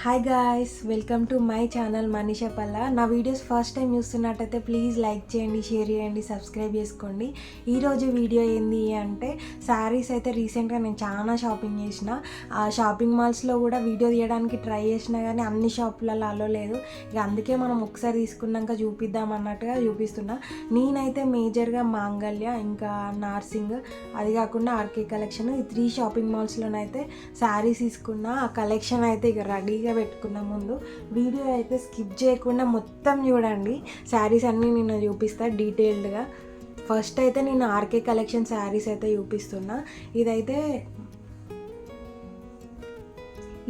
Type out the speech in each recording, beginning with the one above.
Hi guys, welcome to my channel Manisha Palla. నా videos first time చూస్తున్నట్టయితే please like చేయండి, share చేయండి, సబ్స్క్రైబ్ చేసుకోండి. ఈరోజు వీడియో ఏంది అంటే శారీస్ అయితే రీసెంట్గా నేను చాలా షాపింగ్ చేసిన. ఆ షాపింగ్ మాల్స్లో కూడా వీడియో తీయడానికి ట్రై చేసినా కానీ అన్ని షాపులలో అలో లేదు. ఇక అందుకే మనం ఒకసారి తీసుకున్నాక చూపిద్దాం అన్నట్టుగా చూపిస్తున్నా. నేనైతే మేజర్గా మాంగళ్య, ఇంకా నార్సింగ్, అది కాకుండా ఆర్కే కలెక్షన్, ఈ 3 షాపింగ్ మాల్స్లోనైతే శారీస్ తీసుకున్నా. ఆ కలెక్షన్ అయితే ఇక రెడీగా పెట్టుకున్న ముందు వీడియో అయితే స్కిప్ చేయకుండా మొత్తం చూడండి. శారీస్ అన్నీ నేను చూపిస్తా డీటెయిల్డ్గా. ఫస్ట్ అయితే నేను ఆర్కే కలెక్షన్ శారీస్ అయితే చూపిస్తున్నా. ఇదైతే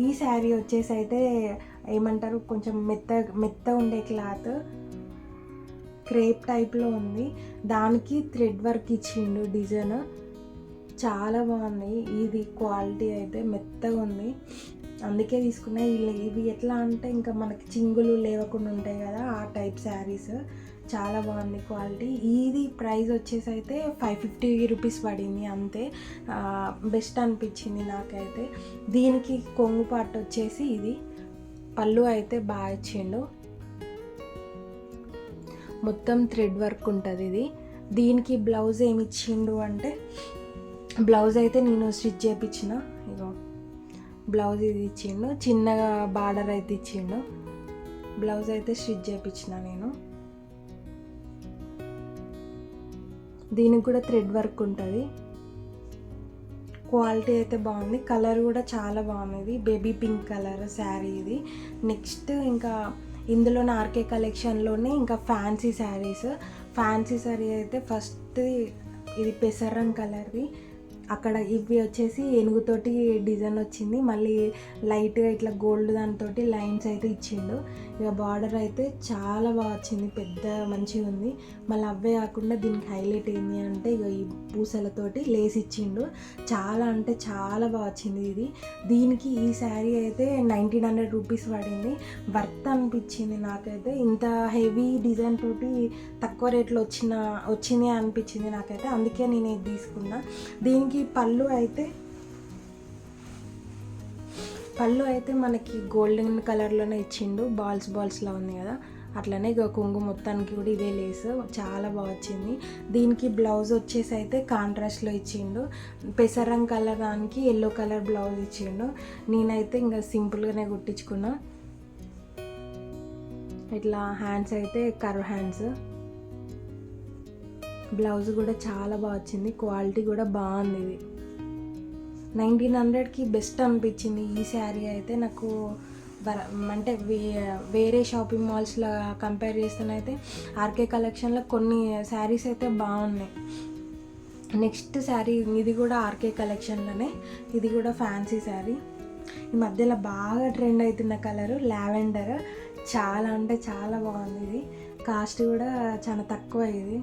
ఈ శారీ వచ్చేసి అయితే ఏమంటారు, కొంచెం మెత్త ఉండే క్లాత్, క్రేప్ టైప్లో ఉంది. దానికి థ్రెడ్ వర్క్ ఇచ్చిండు డిజైన్, చాలా బాగుంది. ఇది క్వాలిటీ అయితే మెత్తగా ఉంది, అందుకే తీసుకున్నా. ఇవి ఎట్లా అంటే ఇంకా మనకి చింగులు లేవకుండా ఉంటాయి కదా, ఆ టైప్ శారీస్. చాలా బాగుంది క్వాలిటీ. ఇది ప్రైస్ వచ్చేసి అయితే 550 రూపీస్ పడింది అంతే. బెస్ట్ అనిపించింది నాకైతే. దీనికి కొంగు పార్ట్ వచ్చేసి ఇది, పళ్ళు అయితే బాగా ఇచ్చిండు, మొత్తం థ్రెడ్ వర్క్ ఉంటుంది ఇది. దీనికి బ్లౌజ్ ఏమి ఇచ్చిండు అంటే, బ్లౌజ్ అయితే నేను స్టిచ్ చేయించిన. ఇగో బ్లౌజ్ ఇది ఇచ్చిండు, చిన్నగా బార్డర్ అయితే ఇచ్చిండు. బ్లౌజ్ అయితే స్టిచ్ చేయించిన నేను. దీనికి కూడా థ్రెడ్ వర్క్ ఉంటుంది. క్వాలిటీ అయితే బాగుంది, కలర్ కూడా చాలా బాగుంది. బేబీ పింక్ కలర్ శారీ ఇది. నెక్స్ట్ ఇంకా ఇందులోనే ఆర్కే కలెక్షన్లోనే ఇంకా ఫ్యాన్సీ శారీస్. ఫ్యాన్సీ శారీ అయితే ఫస్ట్ ఇది పెసరం కలర్ది. అక్కడ ఇవి వచ్చేసి ఏనుగుతోటి డిజైన్ వచ్చింది, మళ్ళీ లైట్గా ఇట్లా గోల్డ్ దానితో లైన్స్ అయితే ఇచ్చిండు. ఇక బార్డర్ అయితే చాలా బాగా వచ్చింది, పెద్ద మంచిగా ఉంది. మళ్ళీ అవే కాకుండా దీనికి హైలైట్ ఏంటి అంటే ఇక ఈ పూసలతోటి లేస్ ఇచ్చిండు, చాలా అంటే చాలా బాగా వచ్చింది ఇది. దీనికి ఈ శారీ అయితే 1900 రూపీస్ పడింది. వర్త్ అనిపించింది నాకైతే. ఇంత హెవీ డిజైన్ తోటి తక్కువ రేట్లో వచ్చింది అనిపించింది నాకైతే, అందుకే నేను ఇది తీసుకున్నా. దీనికి పళ్ళు అయితే మనకి గోల్డెన్ కలర్లోనే ఇచ్చిండు, బాల్స్లా ఉంది కదా, అట్లనే ఇక కొంగు మొత్తానికి కూడా ఇదే లేస్, చాలా బాగా వచ్చింది. దీనికి బ్లౌజ్ వచ్చేసి అయితే కాంట్రాస్ట్లో ఇచ్చిండు. పెసరం కలర్ దానికి ఎల్లో కలర్ బ్లౌజ్ ఇచ్చిండు. నేనైతే ఇంకా సింపుల్గానే కుట్టించుకున్నా. ఇట్లా హ్యాండ్స్ అయితే కర్వ్ హ్యాండ్స్. బ్లౌజ్ కూడా చాలా బాగా వచ్చింది, క్వాలిటీ కూడా బాగుంది. ఇది 1900కి బెస్ట్ అనిపించింది ఈ శారీ అయితే నాకు. అంటే వేరే షాపింగ్ మాల్స్లో కంపేర్ చేస్తేనైతే ఆర్కే కలెక్షన్లో కొన్ని శారీస్ అయితే బాగున్నాయి. నెక్స్ట్ శారీ ఇది కూడా ఆర్కే కలెక్షన్లోనే, ఇది కూడా ఫ్యాన్సీ శారీ. ఈ మధ్యలో బాగా ట్రెండ్ అవుతున్న కలరు లావెండర్, చాలా అంటే చాలా బాగుంది. ఇది కాస్ట్ కూడా చాలా తక్కువ. ఇది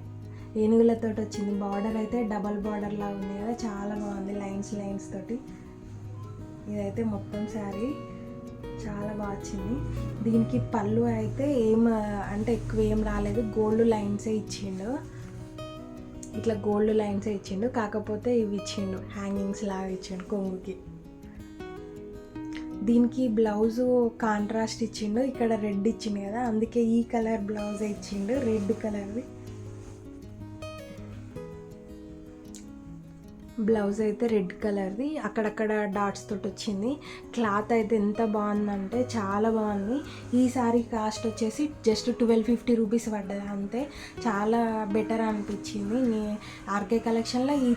ఏనుగులతో వచ్చింది, బార్డర్ అయితే డబల్ బార్డర్ లాగా ఉంది కదా, చాలా బాగుంది, లైన్స్ తోటి. ఇదైతే మొత్తం శారీ చాలా బాగా వచ్చింది. దీనికి పళ్ళు అయితే అంటే ఎక్కువ ఏం రాలేదు, గోల్డ్ లైన్సే ఇచ్చిండు, ఇట్లా గోల్డ్ లైన్సే ఇచ్చిండు. కాకపోతే ఇవి ఇచ్చిండు హ్యాంగింగ్స్ లాగా ఇచ్చిండు కొంగుకి. దీనికి బ్లౌజు కాంట్రాస్ట్ ఇచ్చిండు, ఇక్కడ రెడ్ ఇచ్చిండు కదా, అందుకే ఈ కలర్ బ్లౌజే ఇచ్చిండు, రెడ్ కలర్ది. బ్లౌజ్ అయితే రెడ్ కలర్ది, అక్కడక్కడ డాట్స్ తోటి వచ్చింది. క్లాత్ అయితే ఎంత బాగుందంటే చాలా బాగుంది. ఈ సారీ కాస్ట్ వచ్చేసి జస్ట్ 1250 రూపీస్ పడ్డది అంతే. చాలా బెటర్ అనిపించింది. ఆర్కే కలెక్షన్లో ఈ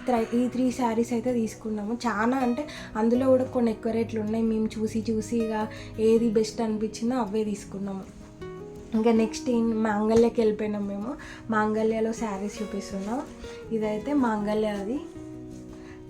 3 శారీస్ అయితే తీసుకున్నాము. చాలా అంటే అందులో కూడా కొన్ని ఎక్కువ రేట్లు ఉన్నాయి. మేము చూసి ఇక ఏది బెస్ట్ అనిపించిందో అవే తీసుకున్నాము. ఇంకా నెక్స్ట్ మాంగళ్యకి వెళ్ళిపోయినాం మేము. మాంగళ్యలో శారీస్ చూపిస్తున్నాం. ఇదైతే మాంగళ్య, అది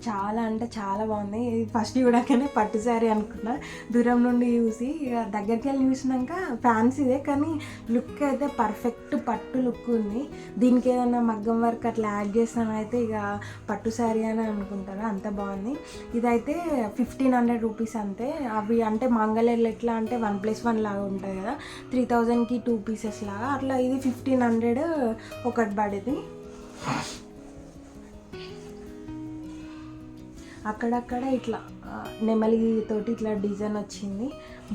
చాలా అంటే చాలా బాగుంది. ఇది ఫస్ట్ చూడగానే పట్టు శారీ అనుకున్నా, దూరం నుండి చూసి ఇక దగ్గరికి వెళ్ళి చూసినాక ఫ్యాన్సీదే, కానీ లుక్ అయితే పర్ఫెక్ట్ పట్టు లుక్ ఉంది. దీనికి ఏదైనా మగ్గం వర్క్ అట్లా యాడ్ చేస్తానైతే ఇక పట్టు శారీ అని అనుకుంటాను, అంత బాగుంది. ఇదైతే 1500 రూపీస్ అంతే. అవి అంటే మాంగళ్యలో ఎట్లా అంటే 1+1 లాగా ఉంటుంది కదా, 3000కి 2 పీసెస్ లాగా, అట్లా ఇది 1500 ఒకటి పడేది. అక్కడక్కడ ఇట్లా నెమలి తోటి ఇట్లా డిజైన్ వచ్చింది.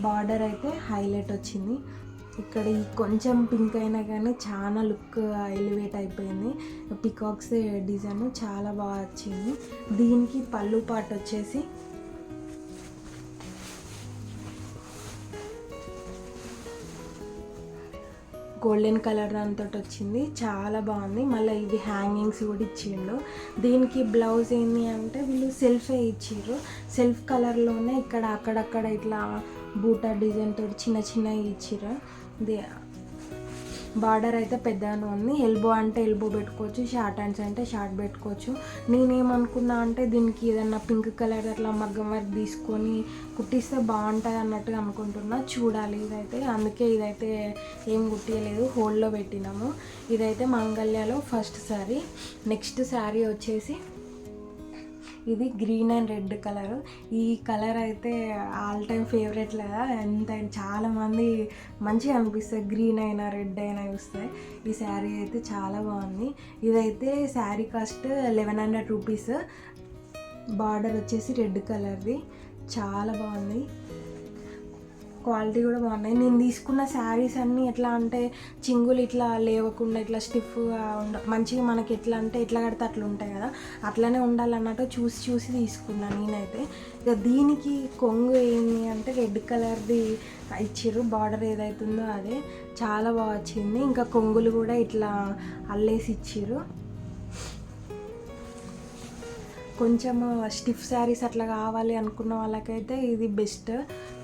బార్డర్ అయితే హైలైట్ వచ్చింది. ఇక్కడ ఈ కొంచెం పింక్ అయినా కానీ చాలా లుక్ ఎలివేట్ అయిపోయింది. పికాక్స్ డిజైన్ చాలా బాగా వచ్చింది. దీనికి పళ్ళు పాటు వచ్చేసి గోల్డెన్ కలర్ దాంతో వచ్చింది. చాలా బాగుంది. మళ్ళీ ఇది హ్యాంగింగ్స్ కూడా ఇచ్చిండు. దీనికి బ్లౌజ్ ఏంటి అంటే వీళ్ళు సెల్ఫే ఇచ్చిర్రు. సెల్ఫ్ కలర్లోనే ఇక్కడ అక్కడక్కడ ఇట్లా బూటా డిజైన్ తోటి చిన్న చిన్నవి ఇచ్చిర్రు. బార్డర్ అయితే పెద్దగానే ఉంది. ఎల్బో అంటే ఎల్బో పెట్టుకోవచ్చు, షార్ట్ హ్యాండ్స్ అంటే షార్ట్ పెట్టుకోవచ్చు. నేనేమనుకున్నా అంటే దీనికి ఏదన్నా పింక్ కలర్ అట్లా మగ్గం వర్క్ తీసుకొని కుట్టిస్తే బాగుంటుంది అన్నట్టుగా అనుకుంటున్నా. చూడాలి. ఇదైతే అందుకే ఇదైతే ఏం కుట్టియలేదు, హోల్డ్లో పెట్టినాము. ఇదైతే మంగళ్యాలో ఫస్ట్ శారీ. నెక్స్ట్ శారీ వచ్చేసి ఇది గ్రీన్ అండ్ రెడ్ కలర్. ఈ కలర్ అయితే ఆల్ టైమ్ ఫేవరెట్ లేదా, ఎంత చాలామంది మంచిగా అనిపిస్తుంది గ్రీన్ అయినా రెడ్ అయినా చూస్తే. ఈ శారీ అయితే చాలా బాగుంది. ఇదైతే శారీ కాస్ట్ 1100 రూపీస్. బార్డర్ వచ్చేసి రెడ్ కలర్ది. చాలా బాగుంది. క్వాలిటీ కూడా బాగున్నాయి. నేను తీసుకున్న శారీస్ అన్నీ ఎట్లా అంటే చింగులు ఇట్లా లేవకుండా ఇట్లా స్టిఫ్గా మంచిగా మనకి ఎట్లా అంటే ఎట్లా కడితే అట్లా ఉంటాయి కదా, అట్లనే ఉండాలన్నట్టు చూసి చూసి తీసుకున్నాను నేనైతే. ఇక దీనికి కొంగు ఏంటి అంటే రెడ్ కలర్ది ఇచ్చిర్రు. బార్డర్ ఏదైతుందో అదే చాలా బాగా వచ్చింది. ఇంకా కొంగులు కూడా ఇట్లా అల్లేసి ఇచ్చిర్రు. కొంచెం స్టిఫ్ శారీస్ అట్లా కావాలి అనుకున్న వాళ్ళకైతే ఇది బెస్ట్.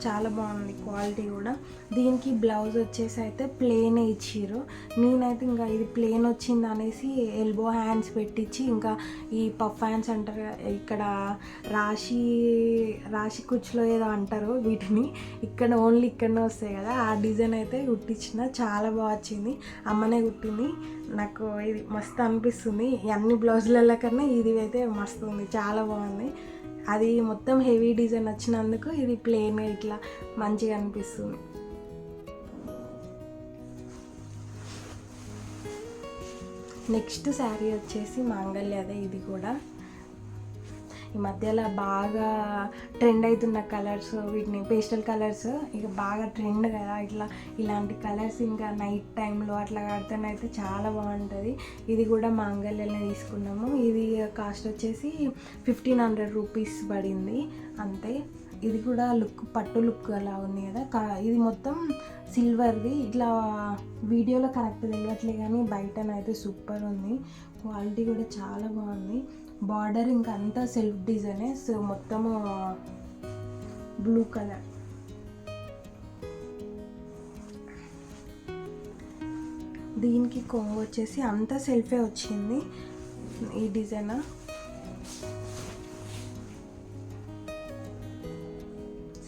చాలా బాగుంది క్వాలిటీ కూడా. దీనికి బ్లౌజ్ వచ్చేసి అయితే ప్లెయిన్ ఇచ్చిర్రు. నేనైతే ఇంకా ఇది ప్లెయిన్ వచ్చింది అనేసి ఎల్బో హ్యాండ్స్ పెట్టించి, ఇంకా ఈ పఫ్ హ్యాండ్స్ అంటారు ఇక్కడ రాశి కుచ్చులో ఏదో అంటారు వీటిని, ఇక్కడ ఓన్లీ ఇక్కడనే వస్తాయి కదా, ఆ డిజైన్ అయితే కుట్టించిన. చాలా బాగా వచ్చింది. అమ్మనే కుట్టింది. నాకు ఇది మస్తు అనిపిస్తుంది. అన్ని బ్లౌజుల కన్నా ఇది అయితే మస్తు ఉంది. చాలా బాగుంది. అది మొత్తం హెవీ డిజైన్ వచ్చినందుకు ఇది ప్లెయిన్ ఇట్లా మంచిగా అనిపిస్తుంది. నెక్స్ట్ శారీ వచ్చేసి మాంగళ్యదే. ఇది కూడా ఈ మధ్యలో బాగా ట్రెండ్ అవుతున్న కలర్స్, వీటిని పేస్టల్ కలర్స్ ఇక బాగా ట్రెండ్ కదా, ఇట్లా ఇలాంటి కలర్స్ ఇంకా నైట్ టైంలో అట్లా కడితేనైతే చాలా బాగుంటుంది. ఇది కూడా మాంగళ్యలో తీసుకున్నాము. ఇది కాస్ట్ వచ్చేసి 1500 రూపీస్ పడింది అంతే. ఇది కూడా లుక్ పట్టు లుక్ అలా ఉంది కదా. ఇది మొత్తం సిల్వర్ది. ఇట్లా వీడియోలో కరెక్ట్ తెలియట్లే కానీ బయటనైతే సూపర్ ఉంది. క్వాలిటీ కూడా చాలా బాగుంది. బార్డర్ ఇంకా అంతా సెల్ఫ్ డిజైనే. సో మొత్తము బ్లూ కలర్. దీనికి కొంగు వచ్చేసి అంతా సెల్ఫే వచ్చింది. ఈ డిజైన్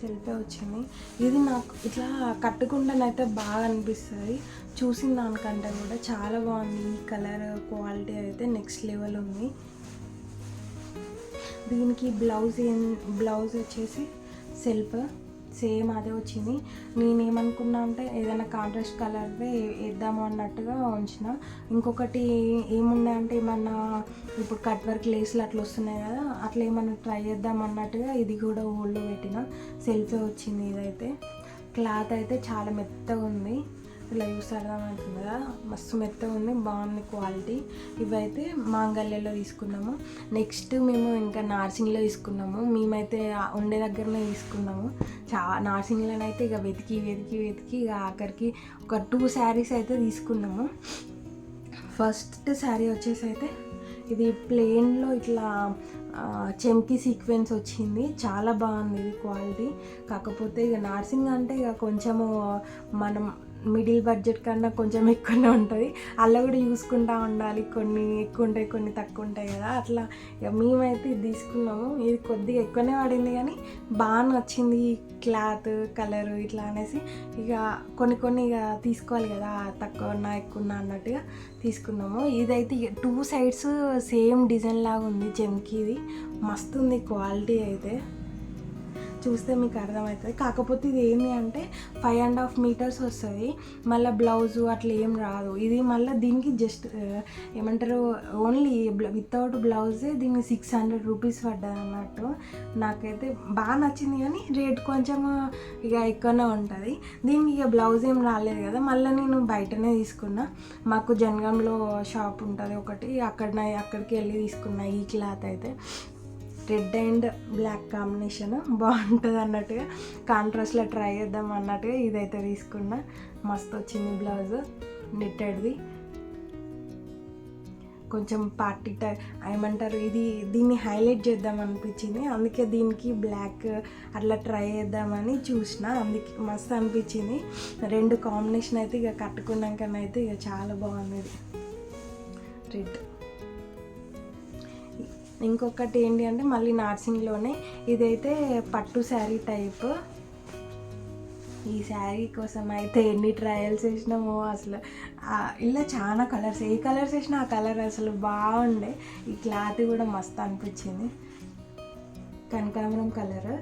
సెల్ఫే వచ్చింది. ఇది నాకు ఇట్లా కట్టుకుండానైతే బాగా అనిపిస్తుంది. చూసిన దానికంటే కూడా చాలా బాగుంది. ఈ కలర్ క్వాలిటీ అయితే నెక్స్ట్ లెవెల్ ఉంది. దీనికి బ్లౌజ్ వచ్చేసి సెల్ఫ్ సేమ్ అదే వచ్చింది. నేనేమనుకున్నా అంటే ఏదైనా కాంట్రాస్ట్ కలర్వే వేద్దాము అన్నట్టుగా ఉంచిన. ఇంకొకటి ఏముండే అంటే ఏమన్నా ఇప్పుడు కట్ వర్క్ లేస్లు అట్లా వస్తున్నాయి కదా, అట్లా ఏమన్నా ట్రై చేద్దాం అన్నట్టుగా ఇది కూడా హోల్డ్లో పెట్టిన. సెల్ఫే వచ్చింది. ఇదైతే క్లాత్ అయితే చాలా మెత్తగా ఉంది. ఇలా యూస్ అర్థమవుతుంది కదా, మస్తు మెత్తగా ఉంది. బాగుంది క్వాలిటీ. ఇవైతే మాంగళ్యలో తీసుకున్నాము. నెక్స్ట్ మేము ఇంకా నార్సింగ్లో తీసుకున్నాము. మేమైతే ఉండే దగ్గరనే తీసుకున్నాము. నార్సింగ్లోనైతే ఇక వెతికి ఇక ఆఖరికి ఒక 2 శారీస్ అయితే తీసుకున్నాము. ఫస్ట్ శారీ వచ్చేసి అయితే ఇది ప్లెయిన్లో ఇట్లా చెమ్కి సీక్వెన్స్ వచ్చింది. చాలా బాగుంది ఇది క్వాలిటీ. కాకపోతే ఇక నార్సింగ్ అంటే ఇక కొంచెము మనం మిడిల్ బడ్జెట్ కన్నా కొంచెం ఎక్కువనే ఉంటుంది. అలా కూడా చూసుకుంటూ ఉండాలి. కొన్ని ఎక్కువ ఉంటాయి, కొన్ని తక్కువ ఉంటాయి కదా, అట్లా ఇక మేమైతే ఇది తీసుకున్నాము. ఇది కొద్దిగా ఎక్కువనే పడింది కానీ బాగా నచ్చింది క్లాత్ కలరు ఇట్లా అనేసి ఇక కొన్ని ఇక తీసుకోవాలి కదా, తక్కువ ఉన్నా ఎక్కువ ఉన్నా అన్నట్టుగా తీసుకున్నాము. ఇదైతే 2 సైడ్స్ సేమ్ డిజైన్ లాగా ఉంది చెమ్కీది. మస్తు ఉంది క్వాలిటీ అయితే. చూస్తే మీకు అర్థమవుతుంది. కాకపోతే ఇది ఏంటి అంటే 5.5 మీటర్స్ వస్తుంది, మళ్ళీ బ్లౌజు అట్లా ఏం రాదు. ఇది మళ్ళీ దీనికి జస్ట్ ఏమంటారు ఓన్లీ వితౌట్ బ్లౌజే దీనికి 600 రూపీస్ పడ్డది అన్నట్టు. నాకైతే బాగా నచ్చింది, కానీ రేట్ కొంచెం ఇక ఎక్కువనే ఉంటుంది. దీనికి ఇక బ్లౌజ్ ఏం రాలేదు కదా, మళ్ళీ నేను బయటనే తీసుకున్నా. మాకు జనగాంలో షాప్ ఉంటుంది ఒకటి, అక్కడికి వెళ్ళి తీసుకున్నా. ఈ క్లాత్ అయితే రెడ్ అండ్ బ్లాక్ కాంబినేషన్ బాగుంటుంది అన్నట్టుగా, కాంట్రాస్ట్లో ట్రై చేద్దాం అన్నట్టుగా ఇదైతే తీసుకున్నా. మస్తు వచ్చింది బ్లౌజ్, నెట్టెడ్ది, కొంచెం పార్టీ టైప్ ఏమంటారు. దీన్ని హైలైట్ చేద్దాం అనిపించింది, అందుకే దీనికి బ్లాక్ అట్లా ట్రై చేద్దామని చూసిన. అందుకే మస్తు అనిపించింది. 2 కాంబినేషన్ అయితే ఇక కట్టుకున్నాకనైతే ఇక చాలా బాగుంది ఇది రెడ్. ఇంకొకటి ఏంటి అంటే మళ్ళీ నార్సింగ్లోనే ఇదైతే పట్టు శారీ టైప్. ఈ శారీ కోసం అయితే ఎన్ని ట్రయల్స్ వేసినామో అసలు. ఇలా చాలా కలర్స్, ఏ కలర్స్ వేసినా ఆ కలర్ అసలు బాగుండే. ఈ క్లాత్ కూడా మస్తు అనిపించింది, కనకాంబరం కలర్,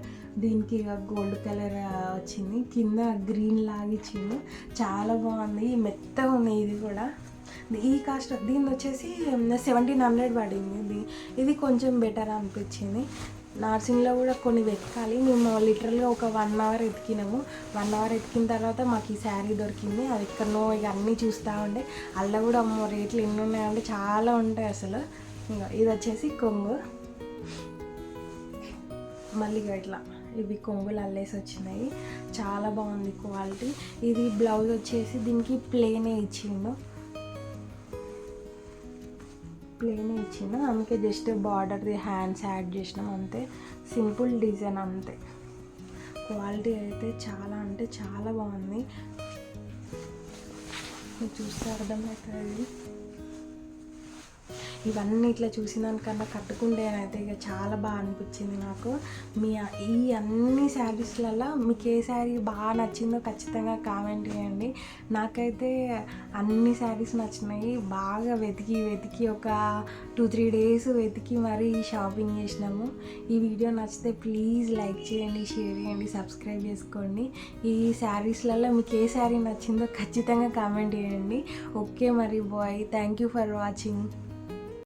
దీనికి ఇక గోల్డ్ కలర్ వచ్చింది, కింద గ్రీన్ లాగిచ్చింది, చాలా బాగుంది, మెత్తగా ఉంది. ఇది కూడా ఈ కాస్ట్ దీన్ని వచ్చేసి 1700 పడింది. ఇది కొంచెం బెటర్ అనిపించింది. నార్సింగ్లో కూడా కొన్ని వెతకాలి, మేము లిటరల్గా ఒక 1 అవర్ ఎతికినాము. 1 అవర్ ఎతికిన తర్వాత మాకు ఈ శారీ దొరికింది. అది ఎక్కడనో ఇక అన్నీ చూస్తూ ఉండే, అలా కూడా అమ్మో రేట్లు ఎన్ని ఉన్నాయంటే చాలా ఉంటాయి అసలు. ఇంకా ఇది వచ్చేసి కొంగు, మళ్ళీ ఇట్లా ఇవి కొంగులు అల్లేసి వచ్చినాయి, చాలా బాగుంది క్వాలిటీ. ఇది బ్లౌజ్ వచ్చేసి దీనికి ప్లేనే ఇచ్చిండు, అందుకే జస్ట్ బార్డర్ది హ్యాండ్స్ యాడ్ చేసినాం అంతే, సింపుల్ డిజైన్ అంతే. క్వాలిటీ అయితే చాలా అంటే చాలా బాగుంది, మీరు చూస్తే అర్థమవుతుంది. ఇవన్నీ ఇట్లా చూసినాకన్నా కట్టుకుంటేనైతే ఇక చాలా బాగా అనిపించింది నాకు. ఈ అన్ని శారీస్లలో మీకు ఏ శారీ బాగా నచ్చిందో ఖచ్చితంగా కామెంట్ చేయండి. నాకైతే అన్ని శారీస్ నచ్చినాయి. బాగా వెతికి ఒక 2-3 డేస్ వెతికి మరీ షాపింగ్ చేసినాము. ఈ వీడియో నచ్చితే ప్లీజ్ లైక్ చేయండి, షేర్ చేయండి, సబ్స్క్రైబ్ చేసుకోండి. ఈ శారీస్లలో మీకు ఏ శారీ నచ్చిందో ఖచ్చితంగా కామెంట్ చేయండి. ఓకే మరి bye, thank you for watching.